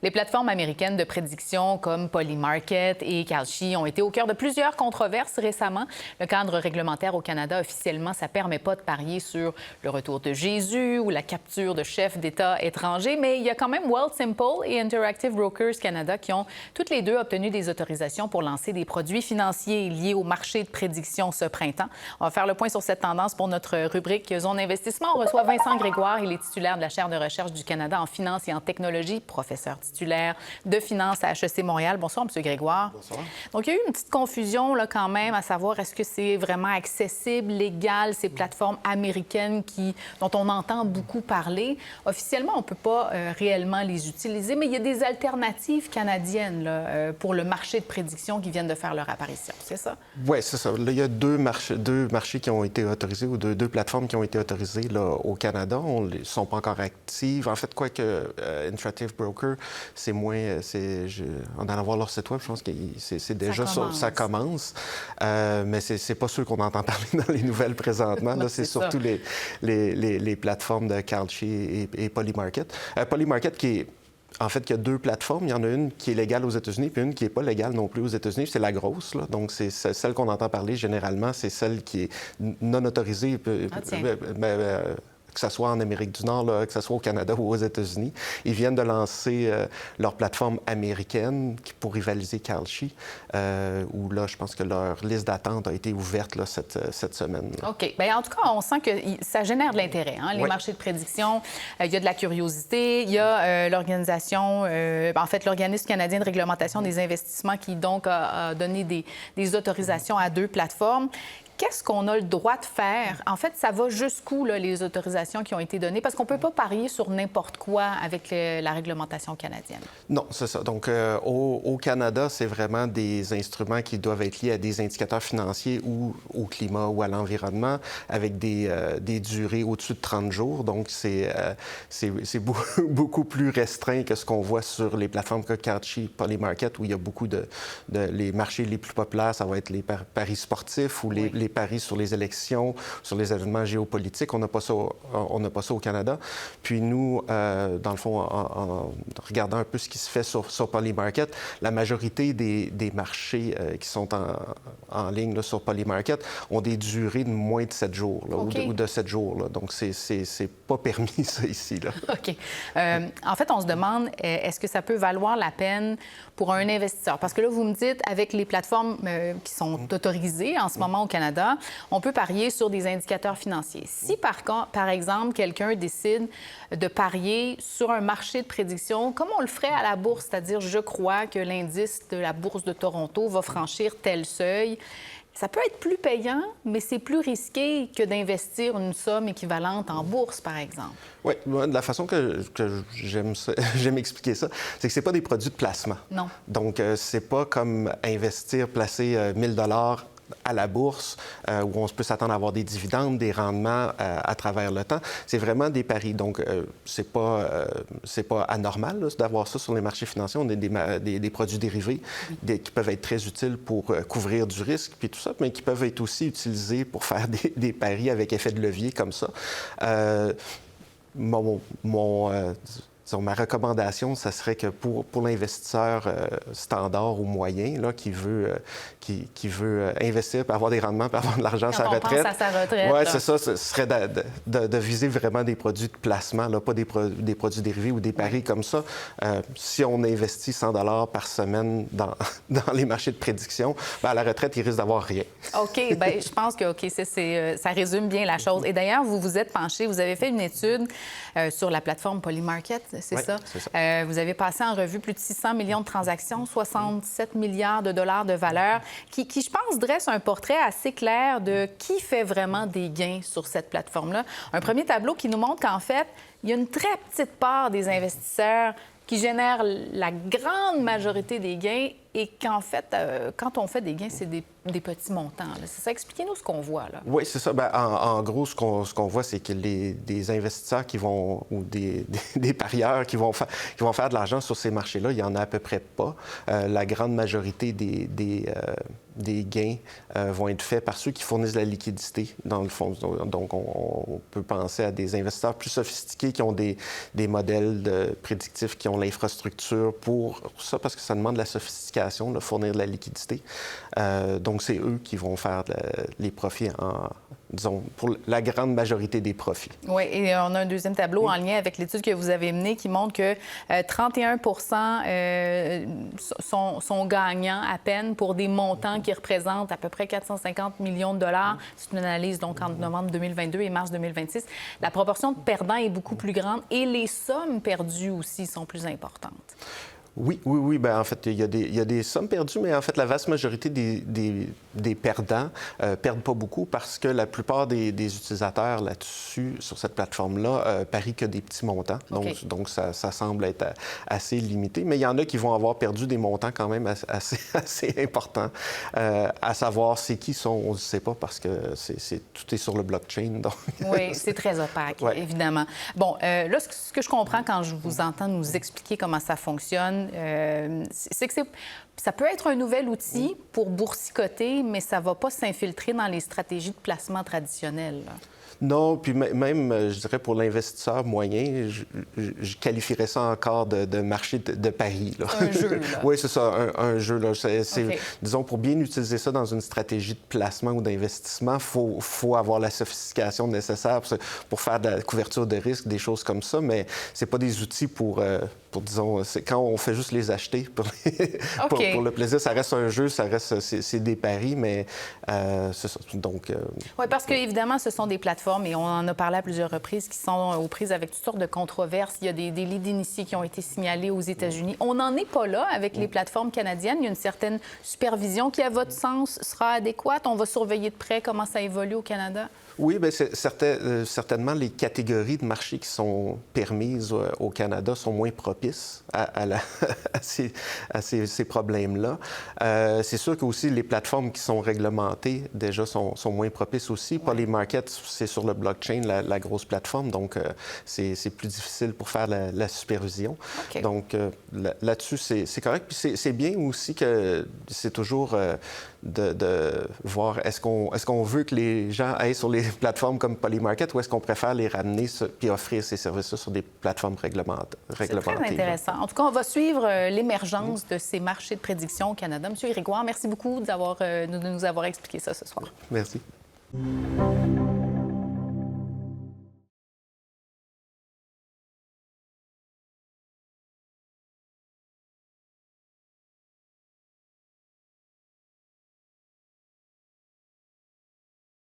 Les plateformes américaines de prédiction comme Polymarket et Kalshi ont été au cœur de plusieurs controverses récemment. Le cadre réglementaire au Canada, officiellement, ça ne permet pas de parier sur le retour de Jésus ou la capture de chefs d'État étrangers, mais il y a quand même Wealthsimple et Interactive Brokers Canada qui ont toutes les deux obtenu des autorisations pour lancer des produits financiers liés au marché de prédiction ce printemps. On va faire le point sur cette tendance pour notre rubrique Zone Investissement. On reçoit Vincent Grégoire, il est titulaire de la chaire de recherche du Canada en finance et en technologie, professeur titulaire de finance à HEC Montréal. Bonsoir, M. Grégoire. Bonsoir. Donc, il y a eu une petite confusion là, quand même à savoir est-ce que c'est vraiment accessible, légal, ces plateformes américaines dont on entend beaucoup parler. Officiellement, on ne peut pas réellement les utiliser, mais il y a des alternatives canadiennes là, pour le marché de prédiction qui viennent de faire leur apparition. C'est ça? Oui, c'est ça. Là, il y a deux marchés qui ont été autorisés ou deux plateformes qui ont été autorisées là, au Canada. On ne sont pas encore actives. En fait, quoique Interactive Broker, c'est moins... en allant voir leur site web, je pense que c'est déjà ça commence. Mais c'est pas sûr qu'on entend parler dans les nouvelles présentement. Là, c'est surtout les plateformes de Kalshi et Polymarket. Polymarket qui est... En fait, il y a deux plateformes. Il y en a une qui est légale aux États-Unis, puis une qui n'est pas légale non plus aux États-Unis. C'est la grosse, là. Donc, c'est celle qu'on entend parler généralement. C'est celle qui est non autorisée. Que ce soit en Amérique du Nord, là, que ce soit au Canada ou aux États-Unis. Ils viennent de lancer leur plateforme américaine pour rivaliser Kalshi, où là, je pense que leur liste d'attente a été ouverte là, cette semaine. Là. OK. Bien, en tout cas, on sent que ça génère de l'intérêt, hein, les marchés de prédiction. Il y a de la curiosité. Il y a l'organisation, en fait, l'Organisme canadien de réglementation des investissements qui, donc, a donné des autorisations à deux plateformes. Qu'est-ce qu'on a le droit de faire? En fait, ça va jusqu'où, là, les autorisations qui ont été données? Parce qu'on ne peut pas parier sur n'importe quoi avec la réglementation canadienne. Non, c'est ça. Donc, au Canada, c'est vraiment des instruments qui doivent être liés à des indicateurs financiers ou au climat ou à l'environnement avec des durées au-dessus de 30 jours. Donc, c'est beaucoup plus restreint que ce qu'on voit sur les plateformes comme Kalshi, Polymarket, où il y a beaucoup les marchés les plus populaires, ça va être les paris sportifs ou les paris sur les élections, sur les événements géopolitiques. On n'a pas ça au Canada. Puis nous, dans le fond, en regardant un peu ce qui se fait sur Polymarket, la majorité des marchés qui sont en ligne là, sur Polymarket ont des durées de moins de 7 jours là, ou de 7 jours. Là. Donc, c'est pas permis, ça, ici. Là. OK. En fait, on se demande, est-ce que ça peut valoir la peine pour un investisseur? Parce que là, vous me dites, avec les plateformes qui sont autorisées en ce moment au Canada, on peut parier sur des indicateurs financiers. Si, par exemple, quelqu'un décide de parier sur un marché de prédiction, comme on le ferait à la bourse, c'est-à-dire, je crois que l'indice de la bourse de Toronto va franchir tel seuil, ça peut être plus payant, mais c'est plus risqué que d'investir une somme équivalente en bourse, par exemple. Oui, de la façon que j'aime expliquer ça, c'est que c'est pas des produits de placement. Non. Donc, c'est pas comme placer 1 000 $ à la bourse, où on peut s'attendre à avoir des dividendes, des rendements à travers le temps. C'est vraiment des paris. Donc, c'est pas anormal là, d'avoir ça sur les marchés financiers. On a des produits dérivés qui peuvent être très utiles pour couvrir du risque, puis tout ça, mais qui peuvent être aussi utilisés pour faire des paris avec effet de levier comme ça. Ma recommandation, ça serait que pour l'investisseur standard ou moyen là, qui veut investir, puis avoir des rendements, puis avoir de l'argent à sa retraite. Pense à sa retraite. Oui, c'est ça. Ce serait de viser vraiment des produits de placement, là, pas des produits dérivés ou des paris comme ça. Si on investit 100 $ par semaine dans les marchés de prédiction, bien, à la retraite, il risque d'avoir rien. OK. Bien, je pense que ça résume bien la chose. Et d'ailleurs, vous vous êtes penché, vous avez fait une étude sur la plateforme Polymarket. C'est ça? Vous avez passé en revue plus de 600 millions de transactions, 67 milliards de dollars de valeur, qui, je pense, dresse un portrait assez clair de qui fait vraiment des gains sur cette plateforme-là. Un premier tableau qui nous montre qu'en fait, il y a une très petite part des investisseurs qui génèrent la grande majorité des gains et qu'en fait, quand on fait des gains, c'est des petits montants. C'est ça. Expliquez-nous ce qu'on voit, là. Oui, c'est ça. Bien, en gros, ce qu'on voit, c'est que des investisseurs qui vont, ou des parieurs qui vont faire de l'argent sur ces marchés-là, il n'y en a à peu près pas. La grande majorité des gains vont être faits par ceux qui fournissent la liquidité, dans le fond. Donc, on peut penser à des investisseurs plus sophistiqués qui ont des modèles prédictifs, qui ont l'infrastructure pour ça, parce que ça demande de la sophistication, de fournir de la liquidité. Donc, c'est eux qui vont faire les profits disons, pour la grande majorité des profits. Oui, et on a un deuxième tableau en lien avec l'étude que vous avez menée qui montre que 31 sont gagnants à peine pour des montants qui représentent à peu près 450 millions de dollars. C'est une analyse donc entre novembre 2022 et mars 2026. La proportion de perdants est beaucoup plus grande et les sommes perdues aussi sont plus importantes. Oui. Bien, en fait, il y a des sommes perdues, mais en fait, la vaste majorité des perdants perdent pas beaucoup parce que la plupart des utilisateurs là-dessus, sur cette plateforme-là, parient que des petits montants. Okay. Donc ça semble être assez limité. Mais il y en a qui vont avoir perdu des montants quand même assez importants. À savoir, c'est qui sont, on ne sait pas parce que tout est sur le blockchain. Donc... Oui, c'est très opaque, ouais. Évidemment. Bon, là, ce que je comprends quand je vous entends nous expliquer comment ça fonctionne, c'est que ça peut être un nouvel outil pour boursicoter, mais ça ne va pas s'infiltrer dans les stratégies de placement traditionnelles. Là. Non, puis même, je dirais, pour l'investisseur moyen, je qualifierais ça encore de marché de paris. Là. Un jeu, là. Oui, c'est ça, un jeu. Là. Okay. Disons, pour bien utiliser ça dans une stratégie de placement ou d'investissement, il faut avoir la sophistication nécessaire pour faire de la couverture de risque, des choses comme ça, mais c'est pas des outils pour disons, quand on fait juste les acheter pour le plaisir, ça reste un jeu, c'est des paris, mais c'est ça. Donc... Oui, parce qu'évidemment, ce sont des plateformes, et on en a parlé à plusieurs reprises, qui sont aux prises avec toutes sortes de controverses. Il y a des délits d'initiés qui ont été signalés aux États-Unis. On n'en est pas là avec les plateformes canadiennes. Il y a une certaine supervision qui, à votre sens, sera adéquate. On va surveiller de près comment ça évolue au Canada? Oui, bien, certainement, les catégories de marchés qui sont permises au Canada sont moins propices à ces problèmes-là. C'est sûr qu'aussi, les plateformes qui sont réglementées, déjà, sont moins propices aussi. Ouais. Polymarket, c'est sur le blockchain, la grosse plateforme, donc c'est plus difficile pour faire la supervision. Okay. Donc, là-dessus, c'est correct. Puis c'est bien aussi que c'est toujours de voir, est-ce qu'on veut que les gens aillent sur les plateformes comme Polymarket ou est-ce qu'on préfère les ramener puis offrir ces services-là sur des plateformes réglementées? C'est très intéressant. En tout cas, on va suivre l'émergence de ces marchés de prédiction au Canada. Monsieur Grégoire, merci beaucoup de nous avoir expliqué ça ce soir. Merci.